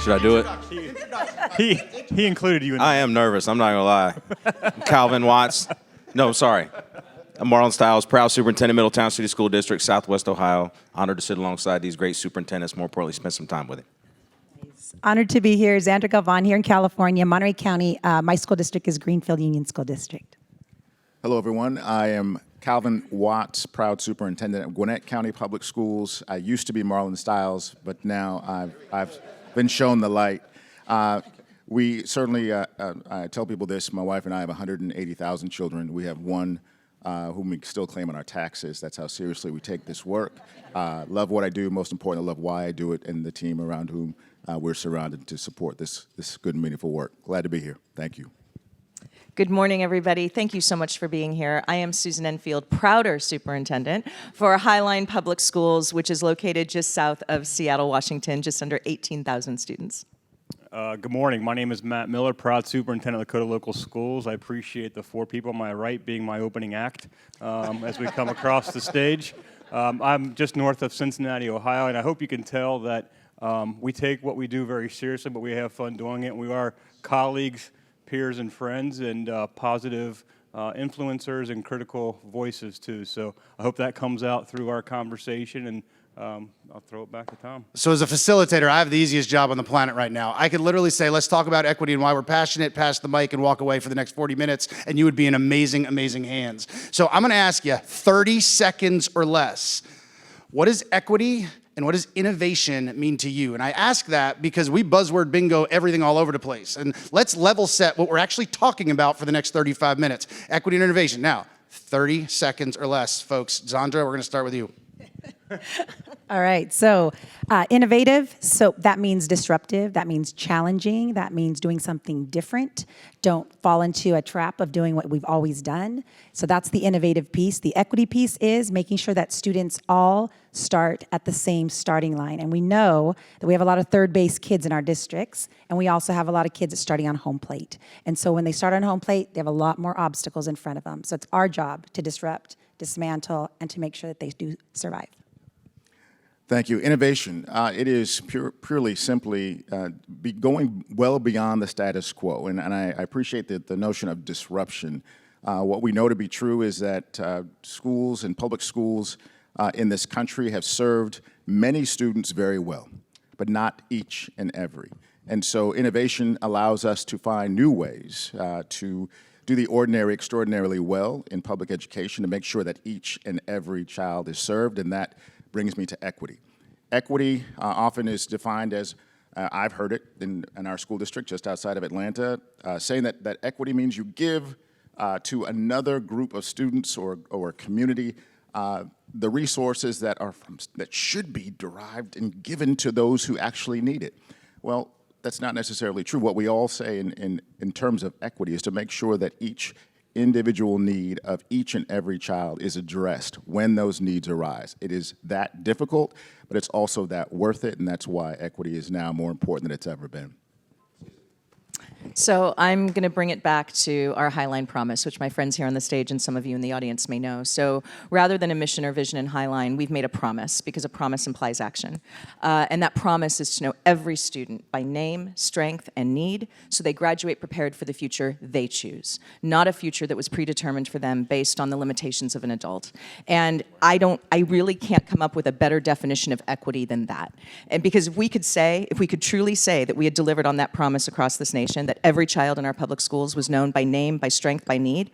Should I do it? He included you in I am nervous. I'm not going to lie. Calvin Watts. No, sorry. I'm Marlon Stiles, proud superintendent, Middletown City School District, Southwest Ohio. Honored to sit alongside these great superintendents. More importantly, spend some time with it. Honored to be here. Zandra Galvan here in California, Monterey County. My school district is Greenfield Union School District. Hello, everyone. I am Calvin Watts, proud superintendent of Gwinnett County Public Schools. I used to be Marlon Stiles, but now I've been shown the light. We certainly, I tell people this, my wife and I have 180,000 children. We have one whom we still claim on our taxes. That's how seriously we take this work. Love what I do. Most important, I love why I do it and the team around whom we're surrounded to support this good and meaningful work. Glad to be here. Thank you. Good morning, everybody. Thank you so much for being here. I am Susan Enfield, prouder superintendent for Highline Public Schools, which is located just south of Seattle, Washington, just under 18,000 students. Good morning. My name is Matt Miller, proud superintendent of Lakota Local Schools. I appreciate the four people on my right being my opening act as we come across the stage. I'm just north of Cincinnati, Ohio, and I hope you can tell that we take what we do very seriously, but we have fun doing it. And we are colleagues, peers, and friends, and positive influencers and critical voices, too. So I hope that comes out through our conversation, and I'll throw it back to Tom. So as a facilitator, I have the easiest job on the planet right now. I could literally say, let's talk about equity and why we're passionate, pass the mic, and walk away for the next 40 minutes, and you would be in amazing, amazing hands. So I'm gonna ask you, 30 seconds or less, what is equity and what does innovation mean to you? And I ask that because we buzzword bingo everything all over the place. And let's level set what we're actually talking about for the next 35 minutes. Equity and innovation. Now, 30 seconds or less, folks. Zandra, we're gonna start with you. All right, so innovative, so that means disruptive, that means challenging, that means doing something different. Don't fall into a trap of doing what we've always done. So that's the innovative piece. The equity piece is making sure that students all start at the same starting line. And we know that we have a lot of third base kids in our districts, and we also have a lot of kids that starting on home plate. And so when they start on home plate, they have a lot more obstacles in front of them. So it's our job to disrupt, dismantle, and to make sure that they do survive. Thank you. Innovation, it is purely simply going well beyond the status quo. And I appreciate the notion of disruption. What we know to be true is that schools and public schools in this country have served many students very well, but not each and every. And so innovation allows us to find new ways to do the ordinary extraordinarily well in public education to make sure that each and every child is served, and that brings me to equity. Equity often is defined as, I've heard it in our school district just outside of Atlanta, saying that equity means you give to another group of students or community the resources that should be derived and given to those who actually need it. Well, that's not necessarily true. What we all say in terms of equity is to make sure that each individual need of each and every child is addressed when those needs arise. It is that difficult, but it's also that worth it, and that's why equity is now more important than it's ever been. So I'm going to bring it back to our Highline promise, which my friends here on the stage and some of you in the audience may know. So rather than a mission or vision in Highline, we've made a promise, because a promise implies action. And that promise is to know every student by name, strength, and need, so they graduate prepared for the future they choose, not a future that was predetermined for them based on the limitations of an adult. And I really can't come up with a better definition of equity than that. And because if we could truly say that we had delivered on that promise across this nation, that every child in our public schools was known by name, by strength, by need,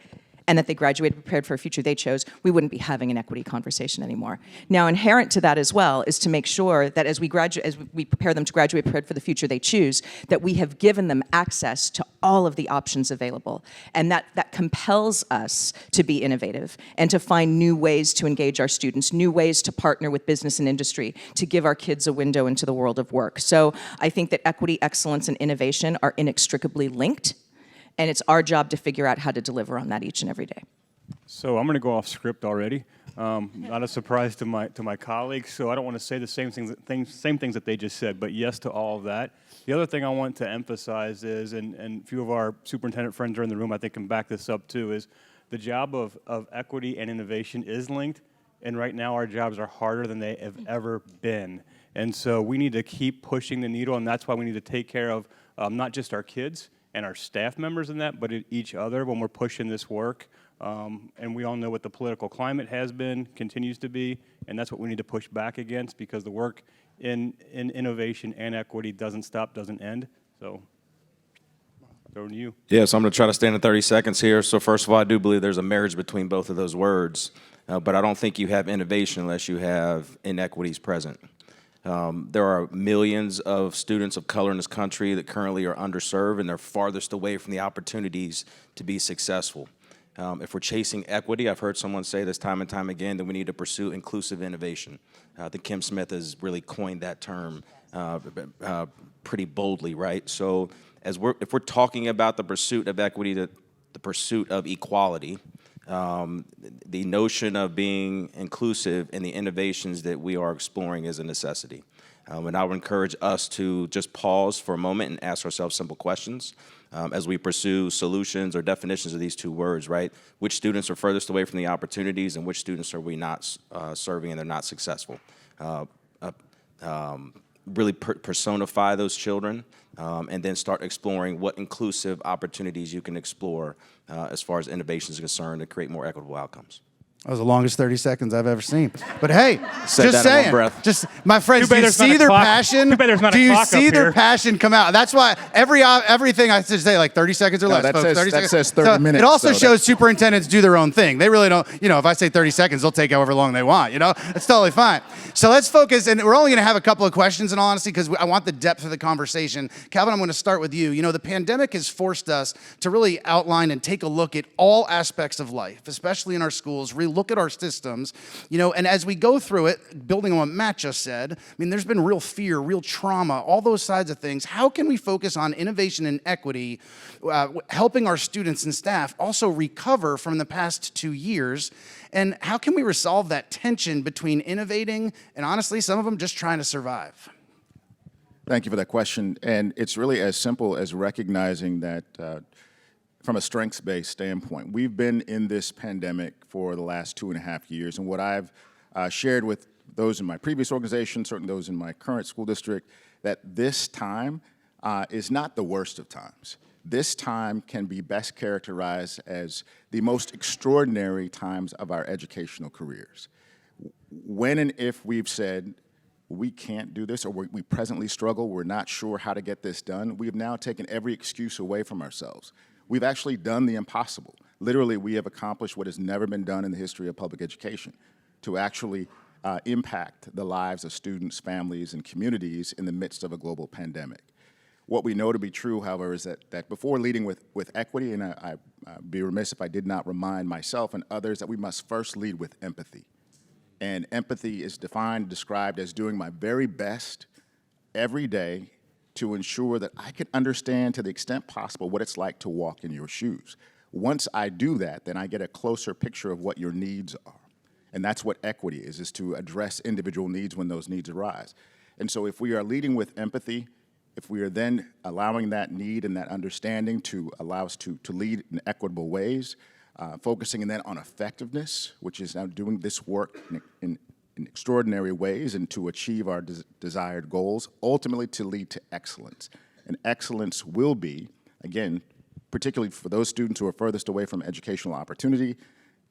and that they graduated prepared for a future they chose, we wouldn't be having an equity conversation anymore. Now, inherent to that as well is to make sure that as we prepare them to graduate prepared for the future they choose, that we have given them access to all of the options available. And that compels us to be innovative and to find new ways to engage our students, new ways to partner with business and industry, to give our kids a window into the world of work. So I think that equity, excellence, and innovation are inextricably linked, and it's our job to figure out how to deliver on that each and every day. So I'm going to go off script already. Not a surprise to my colleagues, so I don't want to say the same things that they just said, but yes to all of that. The other thing I want to emphasize is, and a few of our superintendent friends are in the room, I think can back this up too, is the job of equity and innovation is linked. and right now our jobs are harder than they have ever been. And so we need to keep pushing the needle, and that's why we need to take care of not just our kids and our staff members in that, but each other when we're pushing this work. And we all know what the political climate has been, continues to be, and that's what we need to push back against, because the work in innovation and equity doesn't stop, doesn't end. So, over to you. Yeah, so I'm going to try to stay in 30 seconds here. So first of all, I do believe there's a marriage between both of those words, but I don't think you have innovation unless you have inequities present. There are millions of students of color in this country that currently are underserved, and they're farthest away from the opportunities to be successful. If we're chasing equity, I've heard someone say this time and time again, that we need to pursue inclusive innovation. I think Kim Smith has really coined that term pretty boldly, right? So if we're talking about the pursuit of equity, the pursuit of equality, the notion of being inclusive in the innovations that we are exploring is a necessity. And I would encourage us to just pause for a moment and ask ourselves simple questions as we pursue solutions or definitions of these two words, right? Which students are furthest away from the opportunities, and which students are we not serving and they're not successful? Really personify those children, and then start exploring what inclusive opportunities you can explore as far as innovation is concerned to create more equitable outcomes. That was the longest 30 seconds I've ever seen. But hey, Said just that in one saying, breath. just my friends, Too bad do you there's not see a their clock. passion? Too bad there's not a Do you clock see up their here. passion come out? That's why everything I say, like 30 seconds or No, less, that folks. says- 30 that seconds. says 30 minutes, It also so shows superintendents do their own thing. They really don't, if I say 30 seconds, they'll take however long they want, That's totally fine. So let's focus, and we're only going to have a couple of questions in all honesty, because I want the depth of the conversation. Calvin, I'm going to start with you. The pandemic has forced us to really outline and take a look at all aspects of life, especially in our schools, look at our systems, and as we go through it, building on what Matt just said, there's been real fear, real trauma, all those sides of things. How can we focus on innovation and equity, helping our students and staff also recover from the past 2 years? And how can we resolve that tension between innovating and, honestly, some of them just trying to survive? Thank you for that question. And it's really as simple as recognizing that from a strengths-based standpoint, we've been in this pandemic for the last 2.5 years. And what I've shared with those in my previous organization, certainly those in my current school district, that this time is not the worst of times. This time can be best characterized as the most extraordinary times of our educational careers. When and if we've said, we can't do this, or we presently struggle, we're not sure how to get this done, we have now taken every excuse away from ourselves. We've actually done the impossible. Literally, we have accomplished what has never been done in the history of public education, to actually impact the lives of students, families, and communities in the midst of a global pandemic. What we know to be true, however, is that before leading with equity, and I'd be remiss if I did not remind myself and others that we must first lead with empathy. And empathy is described as doing my very best every day to ensure that I can understand to the extent possible what it's like to walk in your shoes. Once I do that, then I get a closer picture of what your needs are. And that's what equity is to address individual needs when those needs arise. And so if we are leading with empathy, if we are then allowing that need and that understanding to allow us to lead in equitable ways, focusing then on effectiveness, which is now doing this work in extraordinary ways and to achieve our desired goals, ultimately to lead to excellence. And excellence will be, again, particularly for those students who are furthest away from educational opportunity,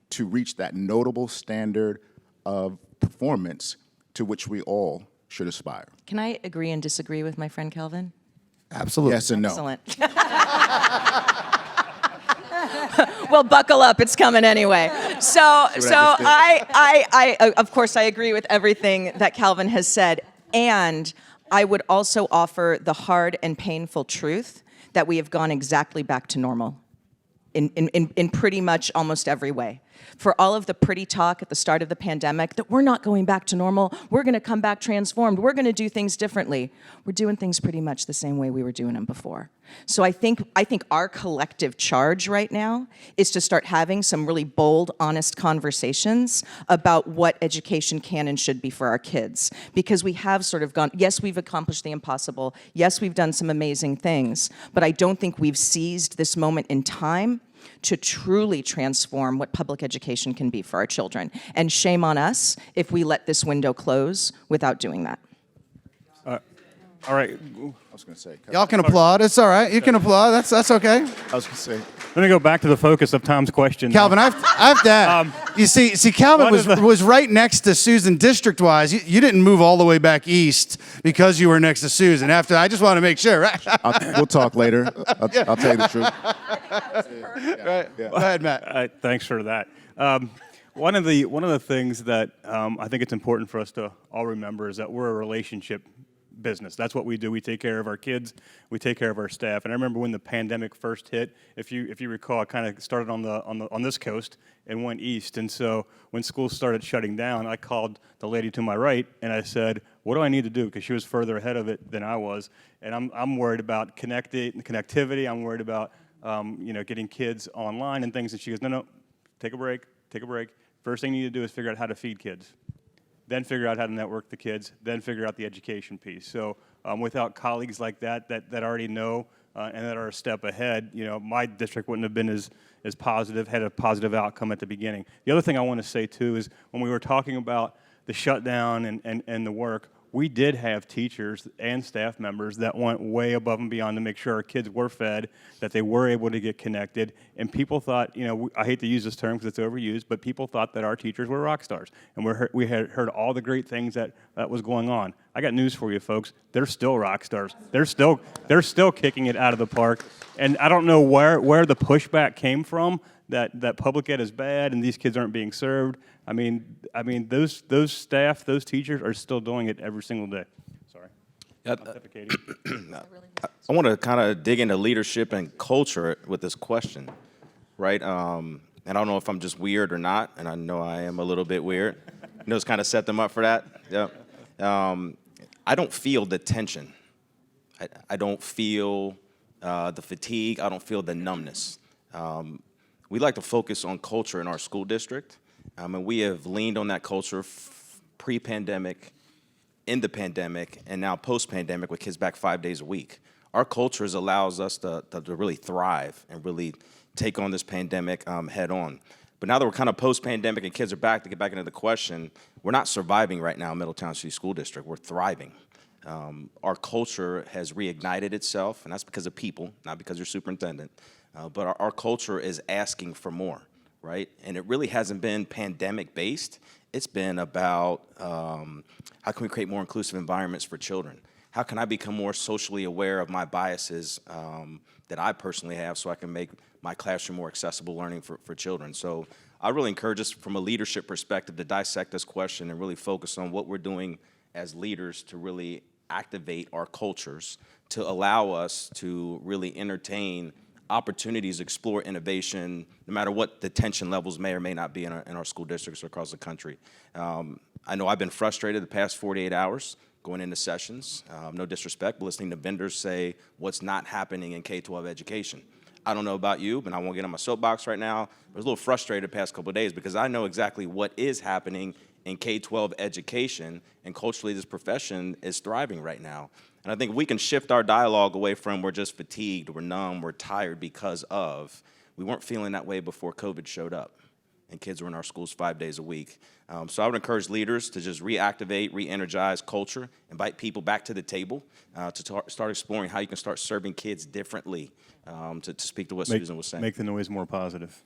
to reach that notable standard of performance to which we all should aspire. Can I agree and disagree with my friend Calvin? Absolutely. Yes and no. Excellent. Well, buckle up, it's coming anyway. So I of course, I agree with everything that Calvin has said, and I would also offer the hard and painful truth that we have gone exactly back to normal in pretty much almost every way. For all of the pretty talk at the start of the pandemic that we're not going back to normal, we're going to come back transformed, we're going to do things differently. We're doing things pretty much the same way we were doing them before. So I think our collective charge right now is to start having some really bold, honest conversations about what education can and should be for our kids. Because we have sort of gone, yes, we've accomplished the impossible, yes, we've done some amazing things, but I don't think we've seized this moment in time to truly transform what public education can be for our children. And shame on us if we let this window close without doing that. All right, I was going to say. Y'all can applaud. It's all right. You can applaud. That's okay. I was going to say. let me go back to the focus of Tom's question. Calvin, I've that. You see, Calvin was right next to Susan district-wise. You didn't move all the way back east because you were next to Susan. I just want to make sure, right? We'll talk later. I'll tell you the truth. Right. Go ahead, Matt. Thanks for that. One of the things that I think it's important for us to all remember is that we're a relationship business. That's what we do. We take care of our kids. We take care of our staff. And I remember when the pandemic first hit. If you recall, it kind of started on this coast and went east. And so when schools started shutting down, I called the lady to my right and I said, "What do I need to do?" Because she was further ahead of it than I was. And I'm worried about connectivity. I'm worried about getting kids online and things. And she goes, "No, take a break. Take a break. First thing you need to do is figure out how to feed kids. Then figure out how to network the kids, then figure out the education piece." So without colleagues like that already know and that are a step ahead, my district wouldn't have been as positive, had a positive outcome at the beginning. The other thing I want to say too is when we were talking about the shutdown and the work, we did have teachers and staff members that went way above and beyond to make sure our kids were fed, that they were able to get connected, and people thought, I hate to use this term because it's overused, but people thought that our teachers were rock stars, and we had heard all the great things that was going on. I got news for you, folks. They're still rock stars. They're still kicking it out of the park, and I don't know where the pushback came from, that public ed is bad and these kids aren't being served. I mean, those staff, those teachers are still doing it every single day. Sorry. I'm suffocating. I want to kind of dig into leadership and culture with this question, right? And I don't know if I'm just weird or not, and I know I am a little bit weird. It's kind of set them up for that. Yeah. I don't feel the tension. I don't feel the fatigue. I don't feel the numbness. We like to focus on culture in our school district, and we have leaned on that culture pre-pandemic, in the pandemic, and now post-pandemic with kids back 5 days a week. Our culture allows us to really thrive and really take on this pandemic head on. But now that we're kind of post-pandemic and kids are back, to get back into the question, we're not surviving right now in Middletown City School District. We're thriving. Our culture has reignited itself, and that's because of people, not because you're superintendent. But our culture is asking for more, right? And it really hasn't been pandemic-based. It's been about how can we create more inclusive environments for children? How can I become more socially aware of my biases that I personally have so I can make my classroom more accessible learning for children? So I really encourage us from a leadership perspective to dissect this question and really focus on what we're doing as leaders to really activate our cultures to allow us to really entertain opportunities, explore innovation, no matter what the tension levels may or may not be in our school districts or across the country. I know I've been frustrated the past 48 hours going into sessions, no disrespect, but listening to vendors say what's not happening in K-12 education. I don't know about you, but I won't get on my soapbox right now. I was a little frustrated the past couple of days because I know exactly what is happening in K-12 education, and culturally this profession is thriving right now. And I think we can shift our dialogue away from we're just fatigued, we're numb, we're tired because of, we weren't feeling that way before COVID showed up and kids were in our schools 5 days a week. So I would encourage leaders to just reactivate, re-energize culture, invite people back to the table to start exploring how you can start serving kids differently, to speak to what Susan was saying. Make the noise more positive.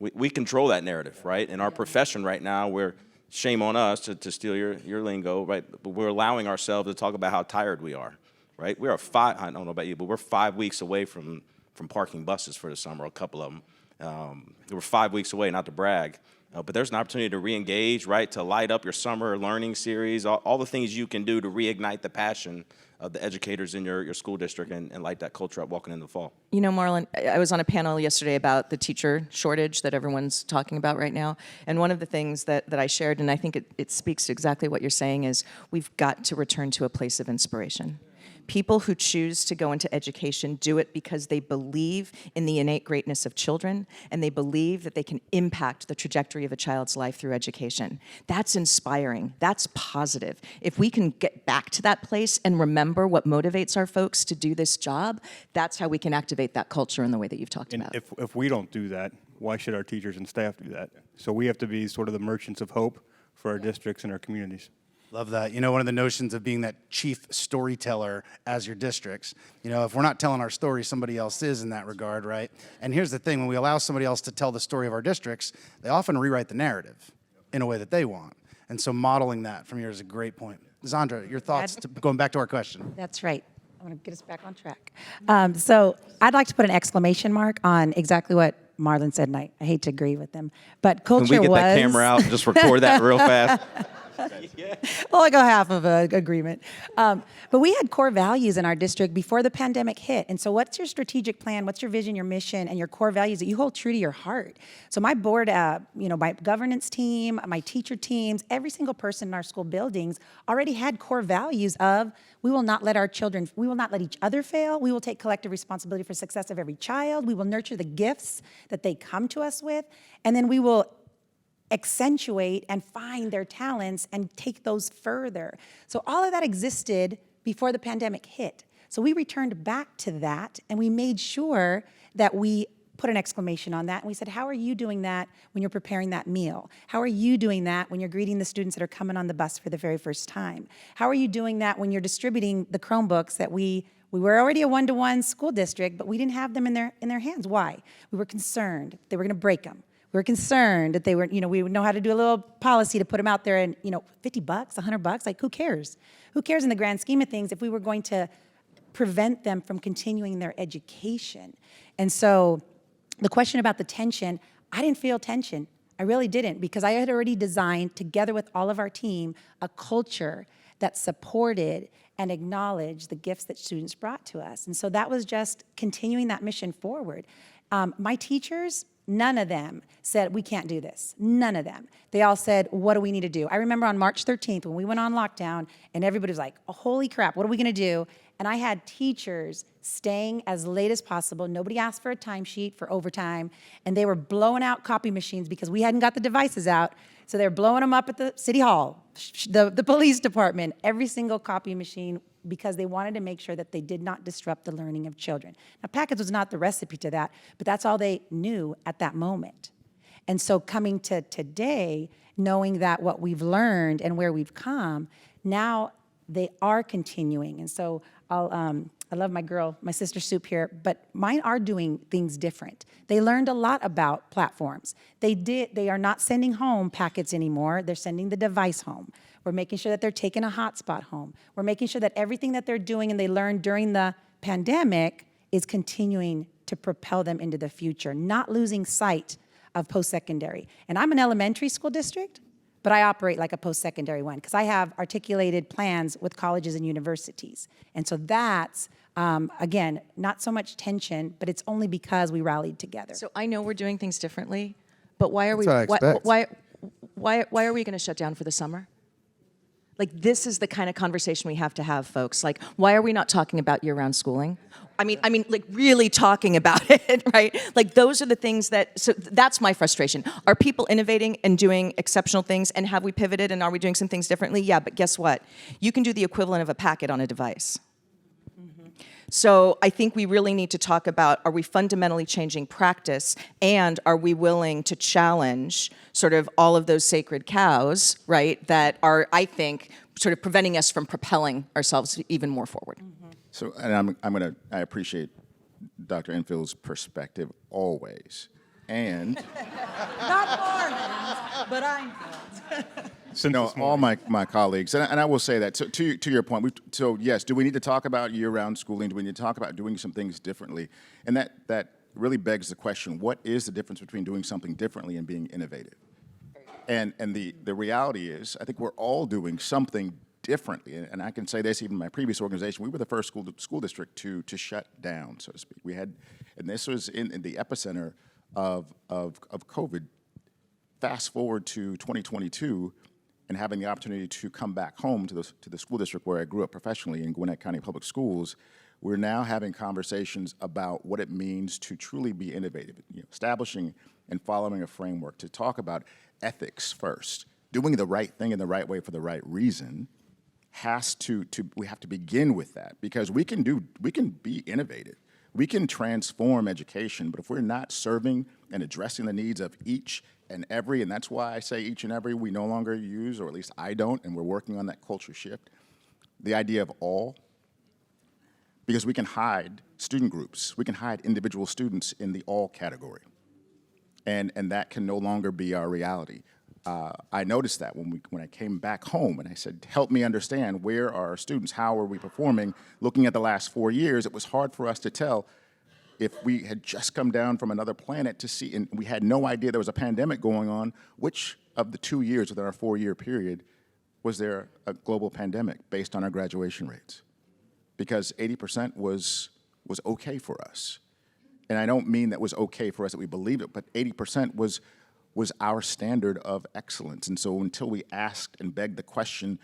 We control that narrative, right? In our profession right now, we're, shame on us to steal your lingo, right? But we're allowing ourselves to talk about how tired we are, right? We are I don't know about you, but we're 5 weeks away from parking buses for the summer, a couple of them. We're 5 weeks away, not to brag, but there's an opportunity to re-engage, right? To light up your summer learning series, all the things you can do to reignite the passion of the educators in your school district and light that culture up walking in the fall. Marlon, I was on a panel yesterday about the teacher shortage that everyone's talking about right now. And one of the things that I shared, and I think it speaks to exactly what you're saying, is we've got to return to a place of inspiration. People who choose to go into education do it because they believe in the innate greatness of children, and they believe that they can impact the trajectory of a child's life through education. That's inspiring. That's positive. If we can get back to that place and remember what motivates our folks to do this job, that's how we can activate that culture in the way that you've talked And about. if we don't do that, why should our teachers and staff do that? So we have to be sort of the merchants of hope for our districts and our communities. Love that. You know, one of the notions of being that chief storyteller as your districts, you know, if we're not telling our story, somebody else is in that regard, right? And here's the thing, when we allow somebody else to tell the story of our districts, they often rewrite the narrative in a way that they want. And so modeling that from here is a great point. Zandra, your thoughts, going back to our question. That's right. I want to get us back on track. So I'd like to put an exclamation mark on exactly what Marlon said, and I hate to agree with him, but culture Can we get was... that camera out and just record that real fast? Well, I go half of an agreement. But we had core values in our district before the pandemic hit. And so what's your strategic plan? What's your vision, your mission, and your core values that you hold true to your heart? So my board, my governance team, my teacher teams, every single person in our school buildings already had core values of we will not let our children, we will not let each other fail. We will take collective responsibility for success of every child. We will nurture the gifts that they come to us with. And then we will accentuate and find their talents and take those further. So all of that existed before the pandemic hit. So we returned back to that, and we made sure that we put an exclamation on that, and we said, how are you doing that when you're preparing that meal? How are you doing that when you're greeting the students that are coming on the bus for the very first time? How are you doing that when you're distributing the Chromebooks that we were already a one-to-one school district, but we didn't have them in their hands? Why? We were concerned they were going to break them. We were concerned that they were, we would know how to do a little policy to put them out there and, $50, $100, like who cares? Who cares in the grand scheme of things if we were going to prevent them from continuing their education? And so the question about the tension, I didn't feel tension. I really didn't, because I had already designed, together with all of our team, a culture that supported and acknowledged the gifts that students brought to us. And so that was just continuing that mission forward. My teachers, none of them said, we can't do this. None of them. They all said, what do we need to do? I remember on March 13th when we went on lockdown and everybody was like, oh, holy crap, what are we going to do? And I had teachers staying as late as possible. Nobody asked for a timesheet for overtime. And they were blowing out copy machines because we hadn't got the devices out. So they were blowing them up at the city hall, the police department, every single copy machine, because they wanted to make sure that they did not disrupt the learning of children. Now, packets was not the recipe to that, but that's all they knew at that moment. And so coming to today, knowing that what we've learned and where we've come, now they are continuing. And so I love my girl, my sister Soup here, but mine are doing things different. They learned a lot about platforms. They are not sending home packets anymore. They're sending the device home. We're making sure that they're taking a hotspot home. We're making sure that everything that they're doing and they learned during the pandemic is continuing to propel them into the future, not losing sight of post-secondary. And I'm an elementary school district, but I operate like a post-secondary one because I have articulated plans with colleges and universities. And so that's, again, not so much tension, but it's only because we rallied together. So I know we're doing things differently, but why are we? That's what I expect. Why are we going to shut down for the summer? Like, this is the kind of conversation we have to have, folks. Like, why are we not talking about year-round schooling? I mean, like really talking about it, right? Like, those are the things so that's my frustration. Are people innovating and doing exceptional things, and have we pivoted, and are we doing some things differently? Yeah, but guess what? You can do the equivalent of a packet on a device. So I think we really need to talk about, are we fundamentally changing practice, and are we willing to challenge sort of all of those sacred cows, right, that are, I think, sort of preventing us from propelling ourselves even more forward. So, and I appreciate Dr. Enfield's perspective always. And Not Marlon, but I'm all my colleagues, and I will say that, so to your point, so yes, do we need to talk about year-round schooling? Do we need to talk about doing some things differently? And that really begs the question, what is the difference between doing something differently and being innovative? And the reality is, I think we're all doing something differently. And I can say this, even in my previous organization, we were the first school district to shut down, so to speak. We had, and this was in the epicenter of COVID. Fast forward to 2022, and having the opportunity to come back home to the school district where I grew up professionally in Gwinnett County Public Schools, we're now having conversations about what it means to truly be innovative, establishing and following a framework to talk about ethics first. Doing the right thing in the right way for the right reason we have to begin with that, because we can be innovative. We can transform education, but if we're not serving and addressing the needs of each and every, and that's why I say each and every, we no longer use, or at least I don't, and we're working on that culture shift, the idea of all, because we can hide student groups, we can hide individual students in the all category, and that can no longer be our reality. I noticed that when I came back home and I said, help me understand, where are our students? How are we performing? Looking at the last 4 years, it was hard for us to tell if we had just come down from another planet to see, and we had no idea there was a pandemic going on, which of the 2 years within our 4-year period was there a global pandemic based on our graduation rates? Because 80% was okay for us. And I don't mean that was okay for us that we believe it, but 80% was our standard of excellence. And so until we asked and begged the question,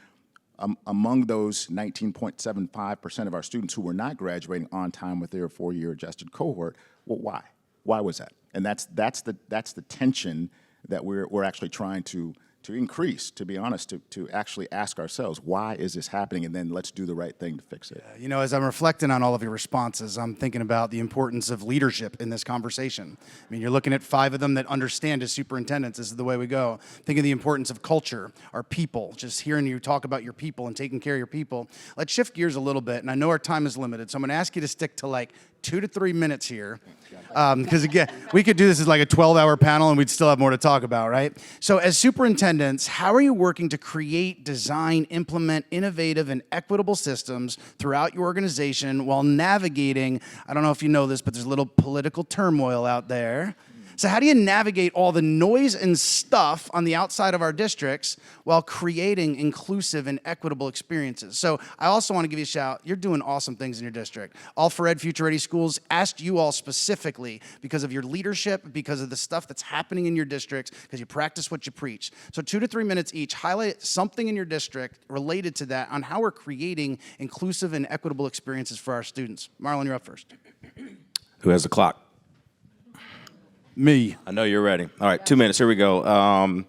among those 19.75% of our students who were not graduating on time with their 4-year adjusted cohort, well, why? Why was that? And that's the tension that we're actually trying to increase, to be honest, to actually ask ourselves, why is this happening? And then let's do the right thing to fix it. You know, as I'm reflecting on all of your responses, I'm thinking about the importance of leadership in this conversation. I mean, you're looking at 5 of them that understand as superintendents, this is the way we go. Think of the importance of culture, our people, just hearing you talk about your people and taking care of your people. Let's shift gears a little bit, and I know our time is limited, so I'm gonna ask you to stick to like 2 to 3 minutes here. Because again, we could do this as like a 12-hour panel and we'd still have more to talk about, right? So as superintendents, how are you working to create, design, implement innovative and equitable systems throughout your organization while navigating, I don't know if you know this, but there's a little political turmoil out there. So how do you navigate all the noise and stuff on the outside of our districts while creating inclusive and equitable experiences? So I also want to give you a shout. You're doing awesome things in your district. All for Ed Future Ready Schools asked you all specifically because of your leadership, because of the stuff that's happening in your districts, because you practice what you preach. So 2 to 3 minutes each, highlight something in your district related to that on how we're creating inclusive and equitable experiences for our students. Marlon, you're up first. Who has the clock? Me. I know you're ready. All right, 2 minutes. Here we go.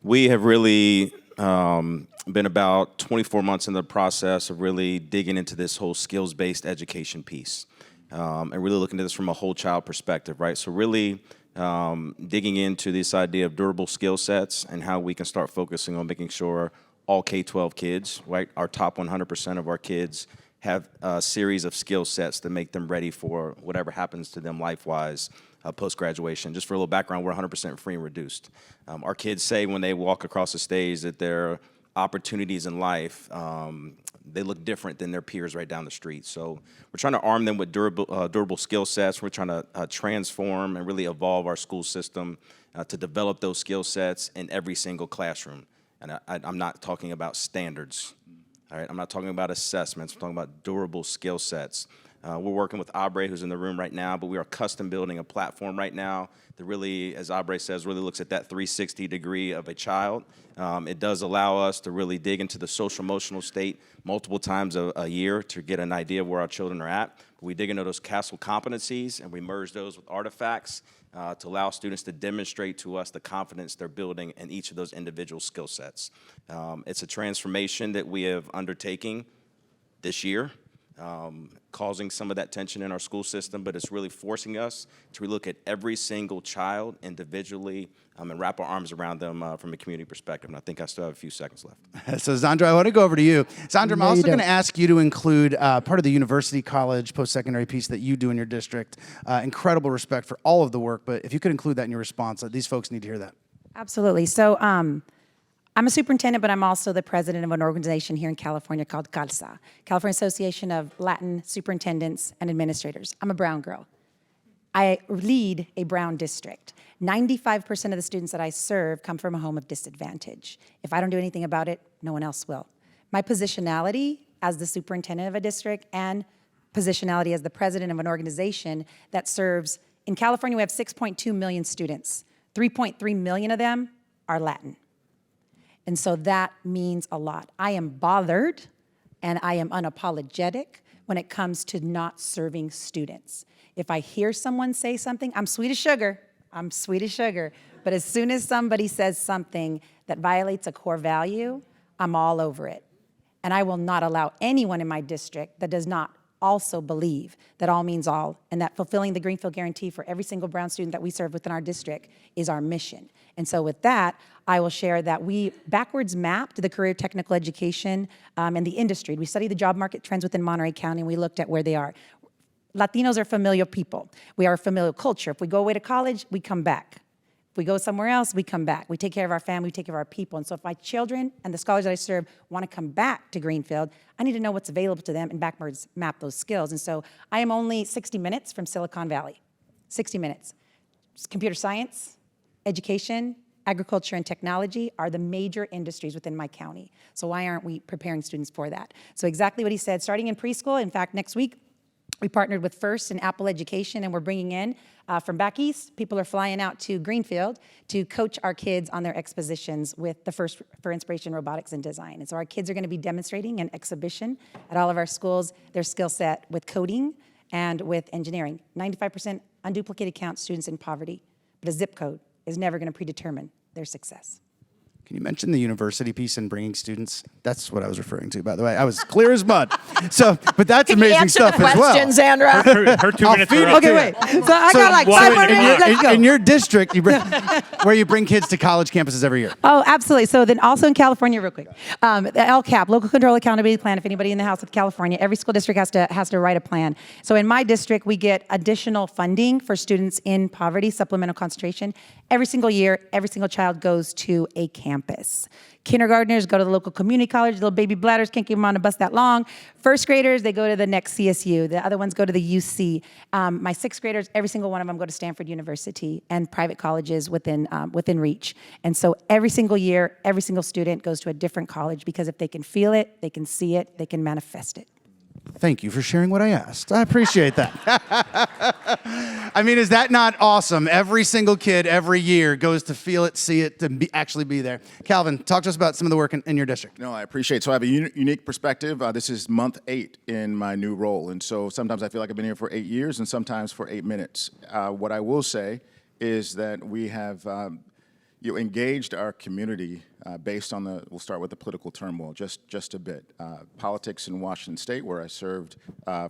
We have really been about 24 months in the process of really digging into this whole skills-based education piece and really looking at this from a whole child perspective, right? So really digging into this idea of durable skill sets and how we can start focusing on making sure all K-12 kids, right, our top 100% of our kids have a series of skill sets that make them ready for whatever happens to them life-wise post-graduation. Just for a little background, we're 100% free and reduced. Our kids say when they walk across the stage that their opportunities in life, they look different than their peers right down the street. So we're trying to arm them with durable skill sets. We're trying to transform and really evolve our school system to develop those skill sets in every single classroom. And I'm not talking about standards. All right, I'm not talking about assessments. I'm talking about durable skill sets. We're working with Aubrey, who's in the room right now, but we are custom building a platform right now that really, as Aubrey says, really looks at that 360 degree of a child. It does allow us to really dig into the social emotional state multiple times a year to get an idea of where our children are at. We dig into those CASEL competencies and we merge those with artifacts to allow students to demonstrate to us the confidence they're building in each of those individual skill sets. It's a transformation that we have undertaken this year. Causing some of that tension in our school system, but it's really forcing us to relook at every single child individually and wrap our arms around them from a community perspective. And I think I still have a few seconds left. So Zandra, I want to go over to you. Zandra, I'm also going to ask you to include part of the university, college, post-secondary piece that you do in your district. Incredible respect for all of the work, but if you could include that in your response, these folks need to hear that. Absolutely. So I'm a superintendent, but I'm also the president of an organization here in California called CALSA, California Association of Latin Superintendents and Administrators. I'm a brown girl. I lead a brown district. 95% of the students that I serve come from a home of disadvantage. If I don't do anything about it, no one else will. My positionality as the superintendent of a district and positionality as the president of an organization that serves, in California we have 6.2 million students. 3.3 million of them are Latin. And so that means a lot. I am bothered and I am unapologetic when it comes to not serving students. If I hear someone say something, I'm sweet as sugar. I'm sweet as sugar. But as soon as somebody says something that violates a core value, I'm all over it. And I will not allow anyone in my district that does not also believe that all means all and that fulfilling the Greenfield guarantee for every single Brown student that we serve within our district is our mission. And so with that, I will share that we backwards mapped the career technical education and the industry. We studied the job market trends within Monterey County, and we looked at where they are. Latinos are familial people. We are a familial culture. If we go away to college, we come back. If we go somewhere else, we come back. We take care of our family, we take care of our people. And so if my children and the scholars that I serve want to come back to Greenfield, I need to know what's available to them and backwards map those skills. And so I am only 60 minutes from Silicon Valley. 60 minutes. Computer science, education, agriculture, and technology are the major industries within my county. So why aren't we preparing students for that? So exactly what he said, starting in preschool, in fact, next week, we partnered with First and Apple Education, and we're bringing in, from back east, people are flying out to Greenfield to coach our kids on their expositions with the First for Inspiration Robotics and Design. And so our kids are going to be demonstrating an exhibition at all of our schools, their skill set with coding and with engineering. 95% unduplicated count students in poverty, but a zip code is never going to predetermine their success. Can you mention the university piece and bringing students? That's what I was referring to, by the way. I was clear as mud. So, but that's Can you amazing answer stuff the as well. question, Zandra? Her 2 minutes are up. Okay, wait. So I got like 5 more minutes. Let's go. In your district, where you bring kids to college campuses every year. Oh, absolutely. So then also in California, real quick, the LCAP, Local Control Accountability Plan, if anybody in the House of California, every school district has to write a plan. So in my district, we get additional funding for students in poverty, supplemental concentration. Every single year, every single child goes to a campus. Kindergartners go to the local community college. Little baby bladders can't keep them on a bus that long. First graders, they go to the next CSU. The other ones go to the UC. My sixth graders, every single one of them go to Stanford University and private colleges within reach. And so every single year, every single student goes to a different college because if they can feel it, they can see it, they can manifest it. Thank you for sharing what I asked. I appreciate that. I mean, is that not awesome? Every single kid every year goes to feel it, see it, to actually be there. Calvin, talk to us about some of the work in your district. No, I appreciate it. So I have a unique perspective. This is month 8 in my new role. And so sometimes I feel like I've been here for 8 years and sometimes for 8 minutes. What I will say is that we have engaged our community based on we'll start with the political turmoil just a bit. Politics in Washington State, where I served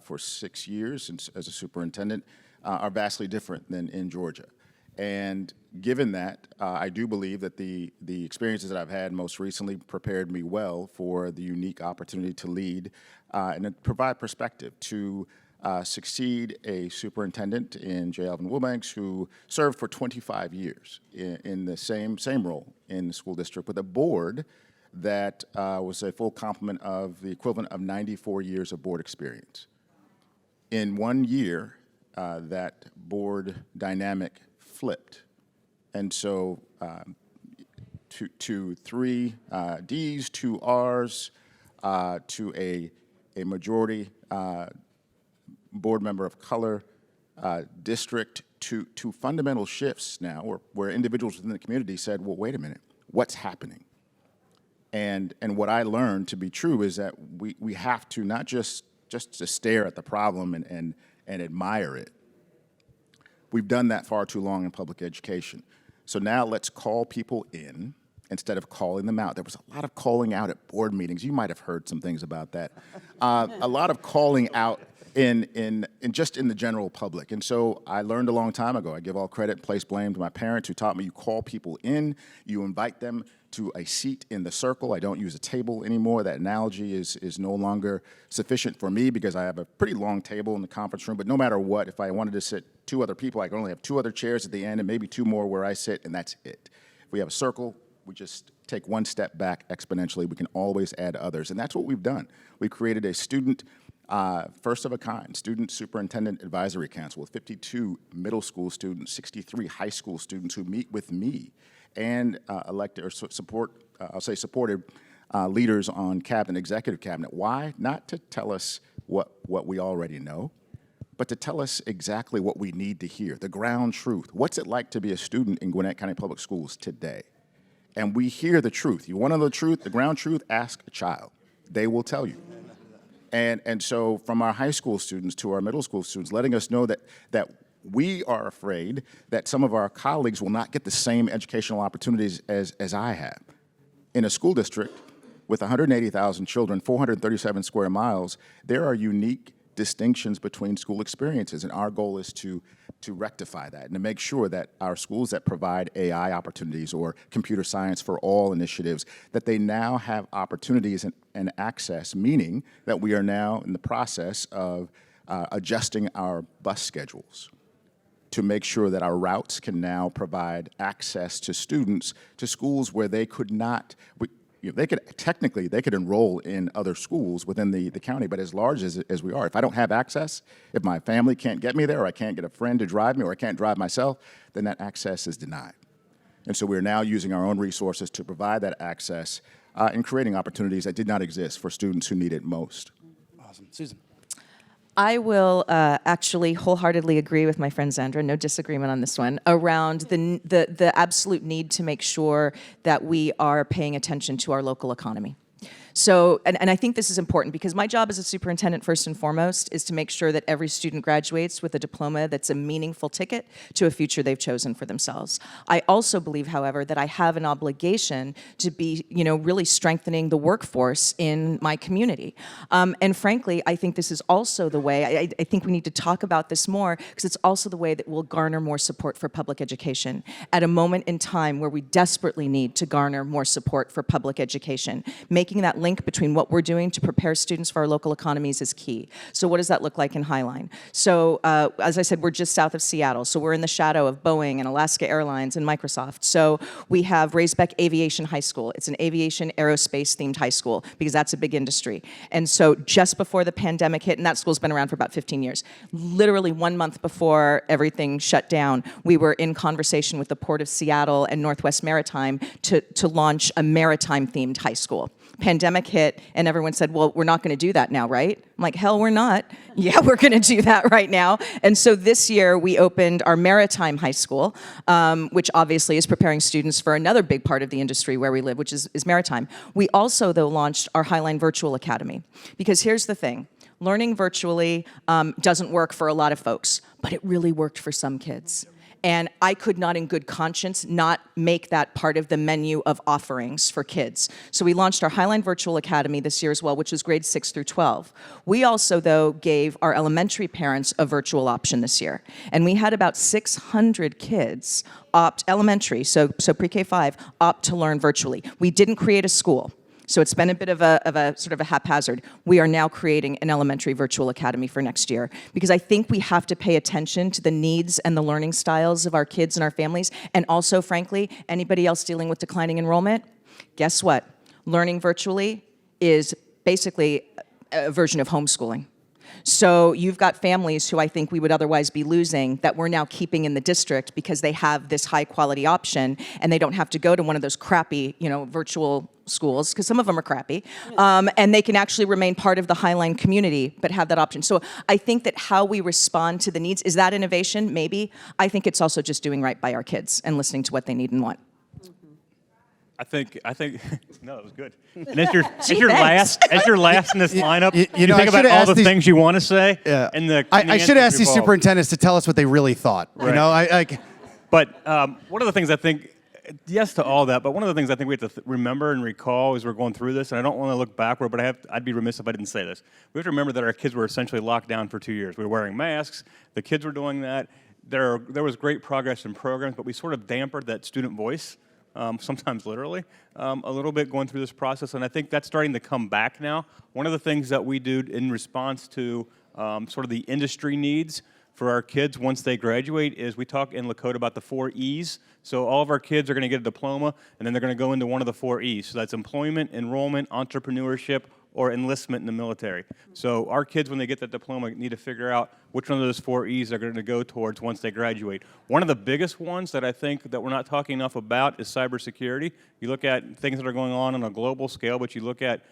for 6 years as a superintendent, are vastly different than in Georgia. And given that, I do believe that the experiences that I've had most recently prepared me well for the unique opportunity to lead and to provide perspective to succeed a superintendent in J. Alvin Wilbanks who served for 25 years in the same role in the school district with a board that was a full complement of the equivalent of 94 years of board experience. In 1 year, that board dynamic flipped. And so to 3 Ds, 2 Rs, to a majority board member of color district, to fundamental shifts now where individuals within the community said, well, wait a minute, what's happening? And what I learned to be true is that we have to not just to stare at the problem and admire it. We've done that far too long in public education. So now let's call people in instead of calling them out. There was a lot of calling out at board meetings. You might have heard some things about that. A lot of calling out in the general public. And so I learned a long time ago, I give all credit, place blame to my parents who taught me you call people in, you invite them to a seat in the circle. I don't use a table anymore. That analogy is no longer sufficient for me because I have a pretty long table in the conference room, but no matter what, if I wanted to sit 2 other people, I can only have 2 other chairs at the end and maybe 2 more where I sit, and that's it. If we have a circle, we just take 1 step back exponentially. We can always add others, and that's what we've done. We've created a student first of a kind, Student Superintendent Advisory Council with 52 middle school students, 63 high school students who meet with me and elected or supported leaders on cabinet, executive cabinet. Why? Not to tell us what we already know, but to tell us exactly what we need to hear, the ground truth. What's it like to be a student in Gwinnett County Public Schools today? and we hear the truth. You want to know the truth, the ground truth, ask a child. They will tell you. And so from our high school students to our middle school students, letting us know that we are afraid that some of our colleagues will not get the same educational opportunities as I have. In a school district with 180,000 children, 437 square miles, there are unique distinctions between school experiences, and our goal is to rectify that and to make sure that our schools that provide AI opportunities or computer science for all initiatives, that they now have opportunities and access, meaning that we are now in the process of adjusting our bus schedules to make sure that our routes can now provide access to students to schools where they could not. They could enroll in other schools within the county, but as large as we are, if I don't have access, if my family can't get me there, or I can't get a friend to drive me, or I can't drive myself, then that access is denied. And so we're now using our own resources to provide that access and creating opportunities that did not exist for students who need it most. Awesome. Susan. I will actually wholeheartedly agree with my friend Zandra, no disagreement on this one, around the absolute need to make sure that we are paying attention to our local economy. So, and I think this is important because my job as a superintendent, first and foremost, is to make sure that every student graduates with a diploma that's a meaningful ticket to a future they've chosen for themselves. I also believe, however, that I have an obligation to be, really strengthening the workforce in my community. And frankly, I think this is also the way, I think we need to talk about this more because it's also the way that we'll garner more support for public education at a moment in time where we desperately need to garner more support for public education. Making that link between what we're doing to prepare students for our local economies is key. So what does that look like in Highline? So as I said, we're just south of Seattle, so we're in the shadow of Boeing and Alaska Airlines and Microsoft. So we have Raisbeck Aviation High School. It's an aviation aerospace themed high school because that's a big industry. And so just before the pandemic hit, and that school's been around for about 15 years, literally 1 month before everything shut down, we were in conversation with the Port of Seattle and Northwest Maritime to launch a maritime themed high school. Pandemic hit, and everyone said, well, we're not going to do that now, right? I'm like, hell, we're not. Yeah, we're going to do that right now. And so this year, we opened our Maritime High School, which obviously is preparing students for another big part of the industry where we live, which is maritime. We also, though, launched our Highline Virtual Academy. Because here's the thing. Learning virtually doesn't work for a lot of folks, but it really worked for some kids. And I could not in good conscience not make that part of the menu of offerings for kids. So we launched our Highline Virtual Academy this year as well, which was grades 6 through 12. We also, though, gave our elementary parents a virtual option this year. And we had about 600 kids elementary, so pre-K-5, opt to learn virtually. We didn't create a school. So it's been a bit of a sort of a haphazard. We are now creating an elementary virtual academy for next year because I think we have to pay attention to the needs and the learning styles of our kids and our families. And also, frankly, anybody else dealing with declining enrollment, guess what? Learning virtually is basically a version of homeschooling. So you've got families who I think we would otherwise be losing that we're now keeping in the district because they have this high quality option and they don't have to go to one of those crappy, virtual schools, because some of them are crappy, and they can actually remain part of the Highline community, but have that option. So I think that how we respond to the needs, is that innovation? Maybe. I think it's also just doing right by our kids and listening to what they need and want. I think no, that was good. And as your last in this lineup, you think about all the things you want to say. Yeah. And I should ask these superintendents to tell us what they really thought. Right. But one of the things I think, yes to all that, but one of the things I think we have to remember and recall as we're going through this, and I don't want to look backward, but I'd be remiss if I didn't say this. We have to remember that our kids were essentially locked down for 2 years. We were wearing masks. The kids were doing that. There was great progress in programs, but we sort of dampened that student voice. Sometimes literally, a little bit going through this process, and I think that's starting to come back now. One of the things that we do in response to sort of the industry needs for our kids once they graduate is we talk in Lakota about the 4 E's. So all of our kids are going to get a diploma, and then they're going to go into one of the 4 E's. So that's employment, enrollment, entrepreneurship, or enlistment in the military. So our kids, when they get that diploma, need to figure out which one of those 4 E's they're going to go towards once they graduate. One of the biggest ones that I think that we're not talking enough about is cybersecurity. You look at things that are going on a global scale, but you look at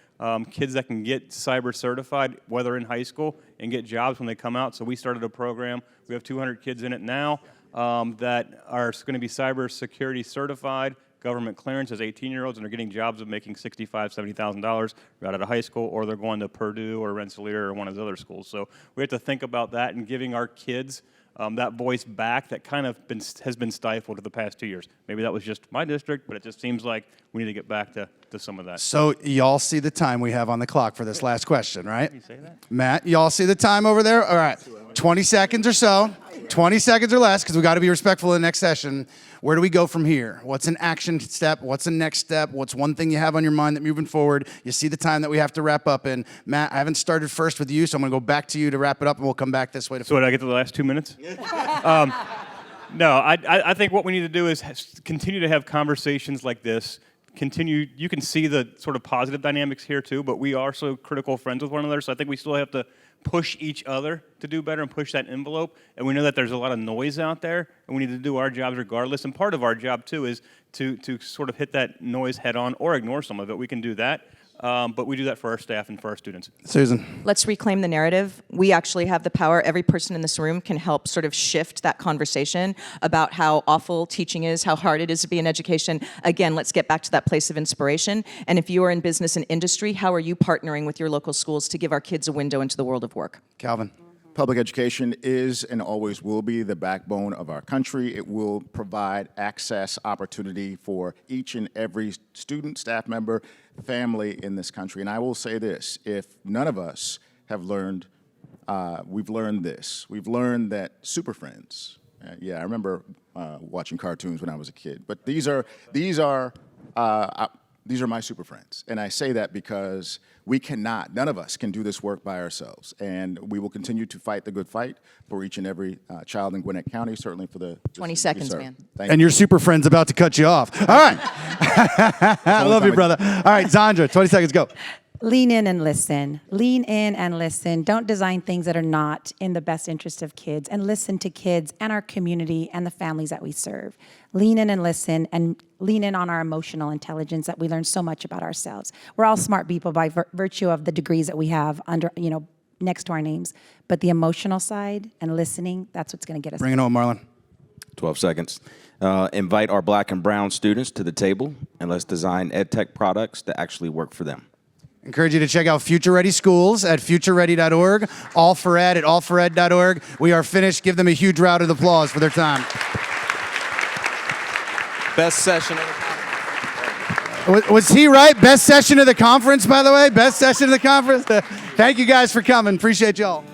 kids that can get cyber certified, whether in high school, and get jobs when they come out. So we started a program. We have 200 kids in it now that are going to be cybersecurity certified, government clearance as 18-year-olds and are getting jobs of making $65,000, $70,000 right out of high school, or they're going to Purdue or Rensselaer or one of those other schools. So we have to think about that and giving our kids that voice back that kind of has been stifled for the past 2 years. Maybe that was just my district, but it just seems like we need to get back to some of that. So y'all see the time we have on the clock for this last question, right? Can you say that? Matt, y'all see the time over there? All right, 20 seconds or so, 20 seconds or less, because we got to be respectful of the next session. Where do we go from here? What's an action step? What's the next step? What's one thing you have on your mind that moving forward? You see the time that we have to wrap up in. Matt, I haven't started first with you, so I'm going to go back to you to wrap it up, and we'll come back this way. So did I get to the last 2 minutes? No, I think what we need to do is continue to have conversations like this. Continue. You can see the sort of positive dynamics here too, but we are so critical friends with one another, so I think we still have to push each other to do better and push that envelope. And we know that there's a lot of noise out there, and we need to do our jobs regardless. And part of our job too is to sort of hit that noise head on or ignore some of it. We can do that. But we do that for our staff and for our students. Susan. Let's reclaim the narrative. We actually have the power. Every person in this room can help sort of shift that conversation about how awful teaching is, how hard it is to be in education. Again, let's get back to that place of inspiration. And if you are in business and industry, how are you partnering with your local schools to give our kids a window into the world of work? Galvan. Public education is and always will be the backbone of our country. It will provide access, opportunity for each and every student, staff member, family in this country. And I will say this, if none of us have learned, we've learned this. We've learned that super friends, I remember watching cartoons when I was a kid, but these are my super friends. And I say that because none of us can do this work by ourselves. And we will continue to fight the good fight for each and every child in Gwinnett County, certainly for the 20 seconds, man. Thank And you. your super friend's about to cut you off. All right. I love you, brother. All right, Zandra, 20 seconds, go. Lean in and listen. Lean in and listen. Don't design things that are not in the best interest of kids, and listen to kids and our community and the families that we serve. Lean in and listen, and lean in on our emotional intelligence that we learn so much about ourselves. We're all smart people by virtue of the degrees that we have under, next to our names. But the emotional side and listening, that's what's going to get us. Bring it home, Marlon. 12 seconds. Invite our black and brown students to the table, and let's design ed tech products that actually work for them. Encourage you to check out Future Ready Schools at futureready.org, all for ed at allfored.org. We are finished. Give them a huge round of applause for their time. Best session of the conference. Was he right? Best session of the conference, by the way? Best session of the conference? Thank you guys for coming. Appreciate y'all.